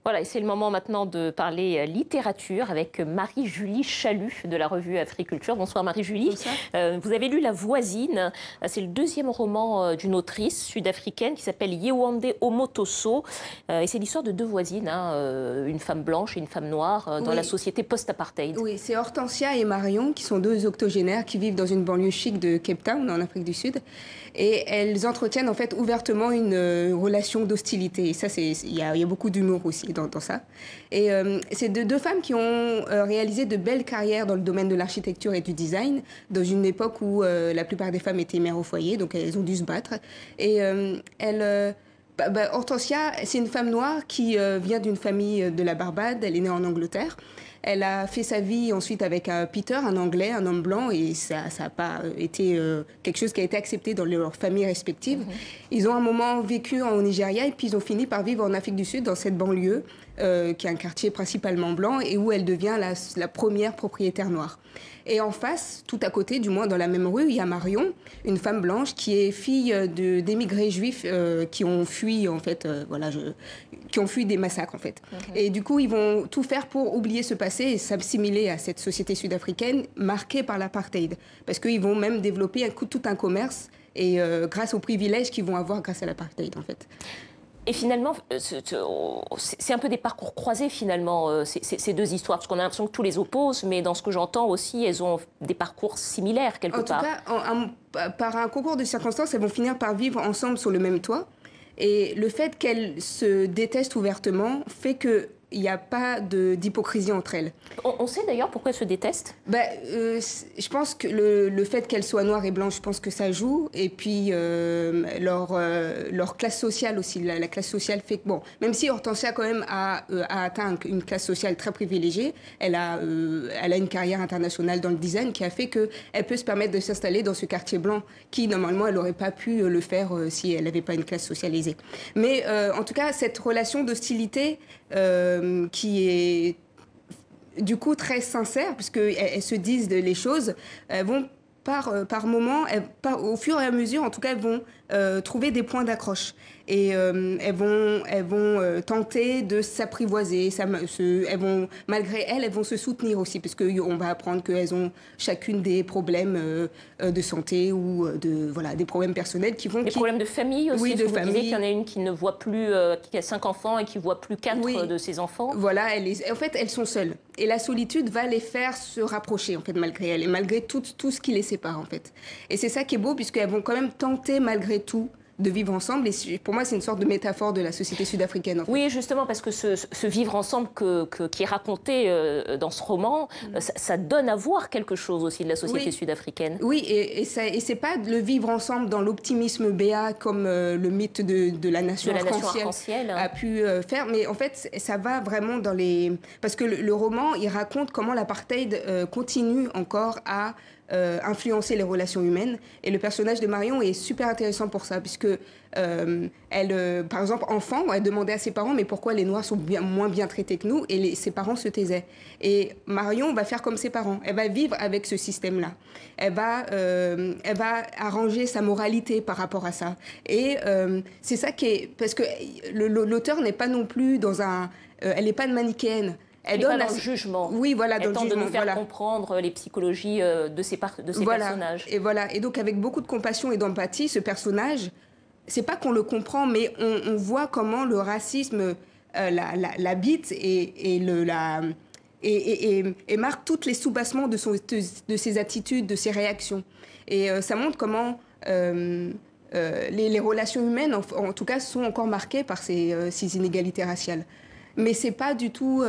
Voilà, et c'est le moment maintenant de parler littérature avec Marie-Julie Chalut de la revue Africulture. Bonsoir Marie-Julie. Bonsoir. Vous avez lu La Voisine. C'est le deuxième roman d'une autrice sud-africaine qui s'appelle Yewande Omotoso. Et c'est l'histoire de deux voisines, une femme blanche et une femme noire dans la société post-apartheid. Oui, c'est Hortensia et Marion qui sont deux octogénaires qui vivent dans une banlieue chic de Cape Town en Afrique du Sud. Et elles entretiennent en fait ouvertement une relation d'hostilité. Et ça, il y a beaucoup d'humour aussi dans ça. Et c'est deux femmes qui ont réalisé de belles carrières dans le domaine de l'architecture et du design, dans une époque où la plupart des femmes étaient mères au foyer, donc elles ont dû se battre. Et Hortensia, c'est une femme noire qui vient d'une famille de la Barbade. Elle est née en Angleterre. Elle a fait sa vie ensuite avec Peter, un Anglais, un homme blanc, et ça n'a pas été quelque chose qui a été accepté dans leurs familles respectives. Ils ont un moment vécu au Nigeria et puis ils ont fini par vivre en Afrique du Sud, dans cette banlieue, qui est un quartier principalement blanc, et où elle devient la première propriétaire noire. Et en face, tout à côté, du moins dans la même rue, il y a Marion, une femme blanche qui est fille d'émigrés juifs qui ont fui, en fait, qui ont fui des massacres, en fait. Et du coup, ils vont tout faire pour oublier ce passé et s'assimiler à cette société sud-africaine marquée par l'apartheid. Parce qu'ils vont même développer tout un commerce et grâce aux privilèges qu'ils vont avoir grâce à l'apartheid, en fait. Et finalement, c'est un peu des parcours croisés, finalement, ces deux histoires, parce qu'on a l'impression que tout les oppose, mais dans ce que j'entends aussi, elles ont des parcours similaires, quelque part. En tout cas, par un concours de circonstances, elles vont finir par vivre ensemble sur le même toit. Et le fait qu'elles se détestent ouvertement fait qu'il n'y a pas d'hypocrisie entre elles. On sait d'ailleurs pourquoi elles se détestent. Je pense que le fait qu'elles soient noires et blanches, je pense que ça joue. Et puis leur classe sociale aussi. La classe sociale fait que, bon, même si Hortensia quand même a atteint une classe sociale très privilégiée, elle a une carrière internationale dans le design qui a fait qu'elle peut se permettre de s'installer dans ce quartier blanc qui, normalement, elle n'aurait pas pu le faire si elle n'avait pas une classe sociale aisée. Mais en tout cas, cette relation d'hostilité qui est du coup très sincère, puisqu'elles se disent les choses, elles vont par moments, au fur et à mesure, en tout cas, elles vont trouver des points d'accroche. Et elles vont tenter de s'apprivoiser. Malgré elles vont se soutenir aussi, parce qu'on va apprendre qu'elles ont chacune des problèmes de santé ou des problèmes personnels qui vont... Des problèmes de famille aussi. Oui, de famille. Vous disiez qu'il y en a une qui ne voit plus, qui a 5 enfants et qui voit plus 4 de ses enfants. Voilà, en fait, elles sont seules. Et la solitude va les faire se rapprocher, en fait, malgré elles, et malgré tout ce qui les sépare, en fait. Et c'est ça qui est beau, puisqu'elles vont quand même tenter, malgré tout, de vivre ensemble. Et pour moi, c'est une sorte de métaphore de la société sud-africaine. En fait. Oui, justement, parce que ce vivre ensemble qui est raconté dans ce roman, ça donne à voir quelque chose aussi de la société sud-africaine. Oui, et c'est pas le vivre ensemble dans l'optimisme béat comme le mythe de la nation arc-en-ciel a pu faire. Mais en fait, ça va vraiment dans les... Parce que le roman, il raconte comment l'apartheid continue encore à influencer les relations humaines. Et le personnage de Marion est super intéressant pour ça, puisque elle, par exemple, enfant, elle demandait à ses parents mais pourquoi les Noirs sont moins bien traités que nous, et ses parents se taisaient. Et Marion va faire comme ses parents. Elle va vivre avec ce système-là. Elle va arranger sa moralité par rapport à ça. Et c'est ça qui est... Parce que l'auteur n'est pas non plus dans un... elle n'est pas une manichéenne. Elle donne dans le jugement. Oui, voilà, dans le jugement. Elle tente de nous faire comprendre les psychologies de ces personnages. Et donc, avec beaucoup de compassion et d'empathie, ce personnage, c'est pas qu'on le comprend, mais on voit comment le racisme l'habite et marque tous les soubassements de ses attitudes, de ses réactions. Et ça montre comment les relations humaines, en tout cas, sont encore marquées par ces inégalités raciales. Mais c'est pas du tout,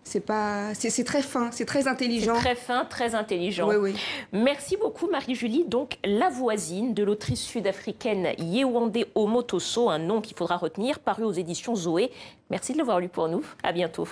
c'est très fin, c'est très intelligent. C'est très fin, très intelligent. Oui. Merci beaucoup Marie-Julie. Donc La Voisine de l'autrice sud-africaine Yewande Omotoso, un nom qu'il faudra retenir, paru aux éditions Zoé. Merci de l'avoir lu pour nous. À bientôt.